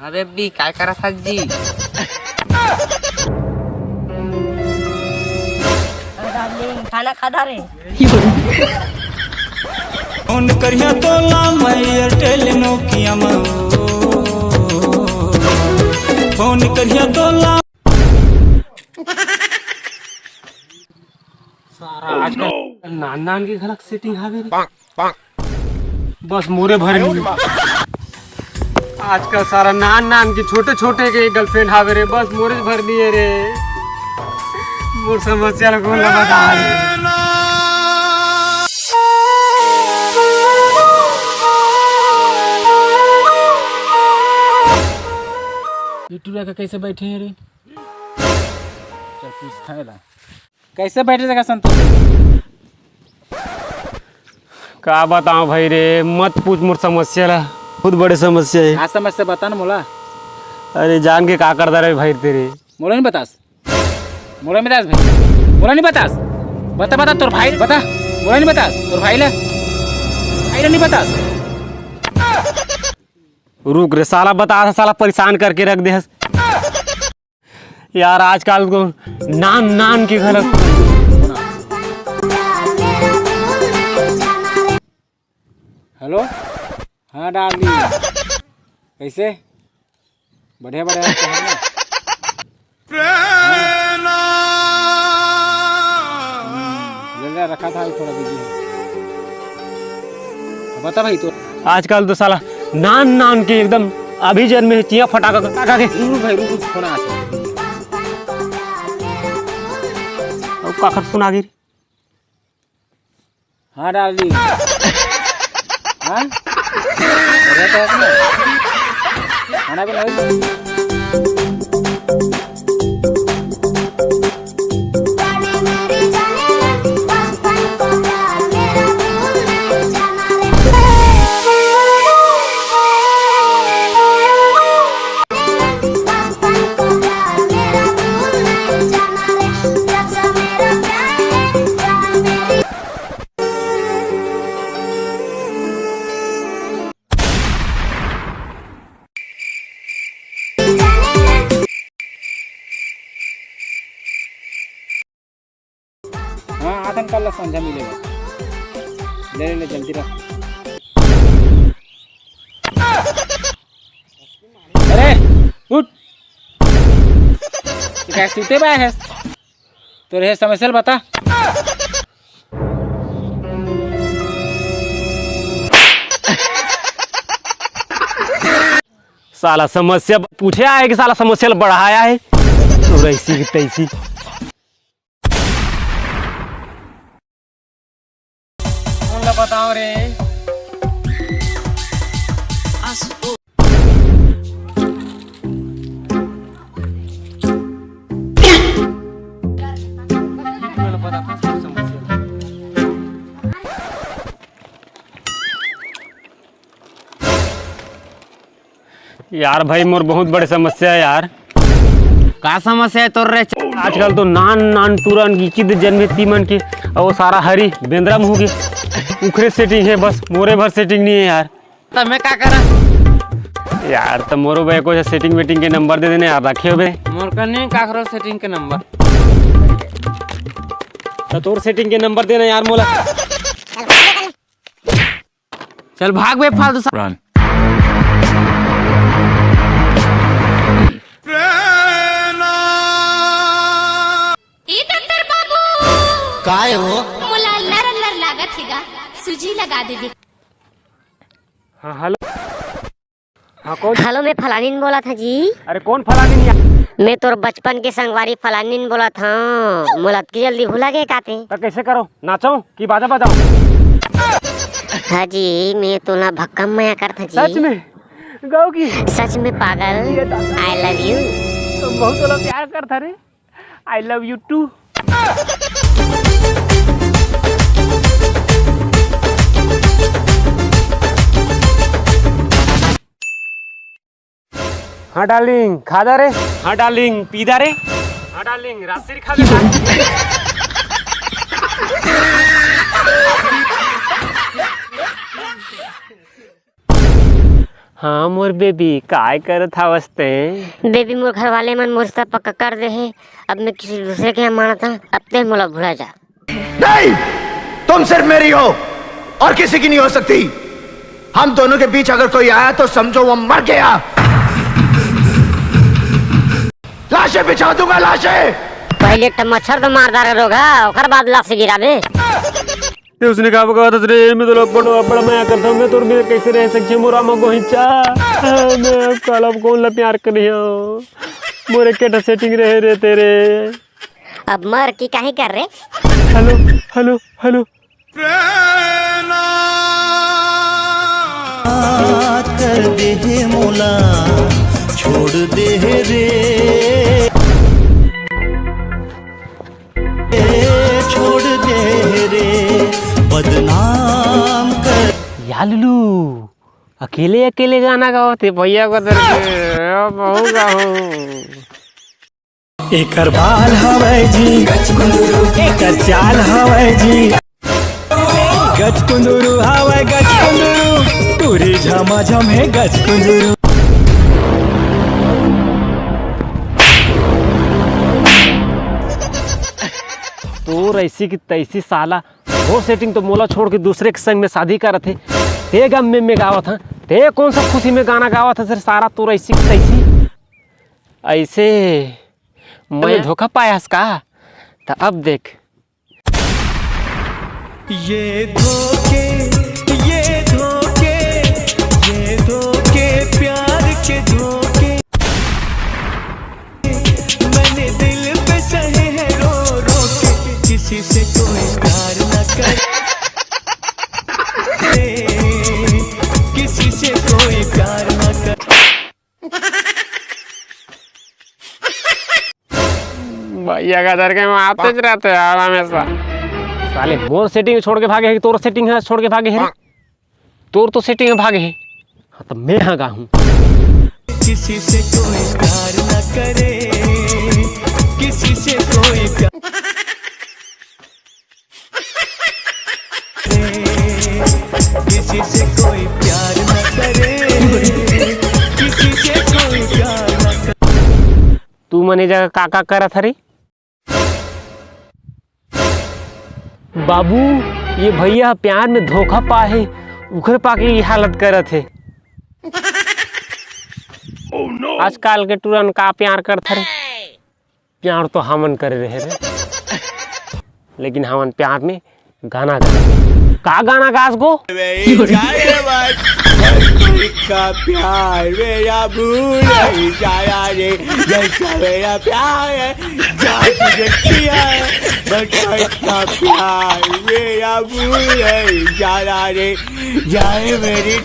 हाँ बेबी काय करा था जी। डार्लिंग खाना खाधा रे। फोन करिया तो लाम एयरटेल नोकिया में फोन करिया तो लाम सारा आजकल नान नान की गलत सेटिंग हावे रे। बस मोरे भर आजकल सारा नान नान की छोटे छोटे के गर्लफ्रेंड हावे रे। बस मोरे भर दिए रे। मोर समस्या को बता रे। यूट्यूब का कैसे बैठे हैं रे? चल पूछता है ला कैसे बैठे जगह संतोष? का बताऊं भाई रे, मत पूछ मोर समस्या ला। बहुत बड़े समस्या है। हाँ समस्या बता ना मोला। अरे जान के का करता रहे भाई तेरे। मोला नहीं बतास, मोला नहीं बतास भाई, मोला नहीं बतास। बता बता तोर भाई बता, मोला नहीं बतास तोर भाई ला, भाई ला नहीं बतास। रुक रे साला बता, साला परेशान करके रख दे यार। आजकल को नान नान की गलत। हेलो हाँ डार्लिंग कैसे बढ़िया बढ़िया जल्दी रखा था थोड़ा बिजी है। बता भाई तो आजकल तो साला नान नान के एकदम अभी जन्म में चिया फटाका फटाका के भाई रुक फोन आ काखर सुना गिर। हाँ डार्लिंग हाँ खाना भी नहीं हाँ आधन कल संध्या मिलेगा। ले ले जल्दी रख। अरे उठ क्या सूते बाय है तो रे समस्या बता। साला समस्या पूछे आए कि साला समस्या बढ़ाया है तो ऐसी की तैसी। बताओ रे यार भाई मोर बहुत बड़ी समस्या है यार। का समस्या है तोर रे? आजकल तो नान नान तुरंत गिचित जन्मे तीमन के और वो सारा हरी बेंद्रम हो गए। उखरे सेटिंग है बस, मोरे भर सेटिंग नहीं है यार। तब मैं का करा यार तो मोरो भाई को सेटिंग वेटिंग के नंबर दे देने यार, रखे हुए मोर का नहीं का करो सेटिंग के नंबर। तो तोर सेटिंग के नंबर देना यार मोला। चल भाग बे फालतू रन काय हो मोला लर लर लागत हैगा, सूजी लगा दे। हाँ हेलो, हाँ कौन? हेलो मैं फलानीन बोला था जी। अरे कौन फलानी यार? मैं तोर बचपन के संगवारी फलानीन बोला था। मोला की जल्दी भुला गए काते? तो कैसे करो, नाचो कि बाजा बजाओ? हाँ जी मैं तो ना भक्कम माया करता जी। सच में गाओ की? सच में पागल। I love you. तुम बहुत वाला प्यार करता रे। I love you too. हाँ डार्लिंग खादा रे। हाँ डार्लिंग पीदा रे। हाँ डार्लिंग रास्ते खा दे। हाँ मोर बेबी काय करत हवस्ते? बेबी मोर घर वाले मन मोर पक्का कर दे है। अब मैं किसी दूसरे के यहाँ माना था, अब ते मोला भुला जा। नहीं, तुम सिर्फ मेरी हो और किसी की नहीं हो सकती। हम दोनों के बीच अगर कोई आया तो समझो वो मर गया। लाशें बिछा दूंगा, लाशें। पहले एक मच्छर तो मारदार रोगा, ओकर बाद लाश गिराबे। ते उसने कहा बगा रे मैं तो लोग बड़ा माया करता हूँ, मैं तो भी कैसे रह सकती मोरा मगो हिंचा। मैं कल कौन ला प्यार करियो मोरे केटा सेटिंग रहे रे तेरे। अब मर की काहे कर रे? हेलो हेलो हेलो कर दे हे मोला, छोड़ दे हे रे, छोड़ दे हे रे, बदनाम कर। यालू अकेले अकेले गाना गाओते भैया को दर के बहु गाओ। एकर बाल हवै जी एकर चाल हवै जी, गच कुंदरू हवै गच कुंदरू, टूरी झमाझम है गच कुंदरू। तो ऐसी की तैसी साला वो सेटिंग तो मोला छोड़ के दूसरे के संग में शादी करत थे। ते गम में गावत था, ते कौन सा खुशी में गाना गावत था? सर सारा तो ऐसी की तैसी ऐसे मैं धोखा पायास का। तो अब देख ये धोखे ये धोखे ये धोखे प्यार के धोखे, मैंने दिल पे सहे है रो रो के, किसी से कोई प्यार न करे, किसी से कोई प्यार न करे। भैया का दर के आते रहते यार हमेशा। साले मोर सेटिंग छोड़ के भागे है कि तोर सेटिंग है छोड़ के भागे है? तोर तो सेटिंग है भागे है। हाँ तो मैं हाँ हूँ। किसी से कोई प्यार न करे, किसी से कोई प्यार, किसी से कोई प्यार न करे, किसी से कोई प्यार न करे। तू मने जगह काका करत हरी? बाबू ये भैया प्यार में धोखा पाए उखर पाके ये हालत करत है। आजकल के टूरन का प्यार करत रे? प्यार तो हमन करे रहे रे, लेकिन हमन प्यार में गाना गा का गाना गास गो का प्यार मेरा भूल नहीं जाया रे, जैसा मेरा प्यार है तुझे किया है, का प्यार मेरा भूल नहीं जाया रे, जाए मेरी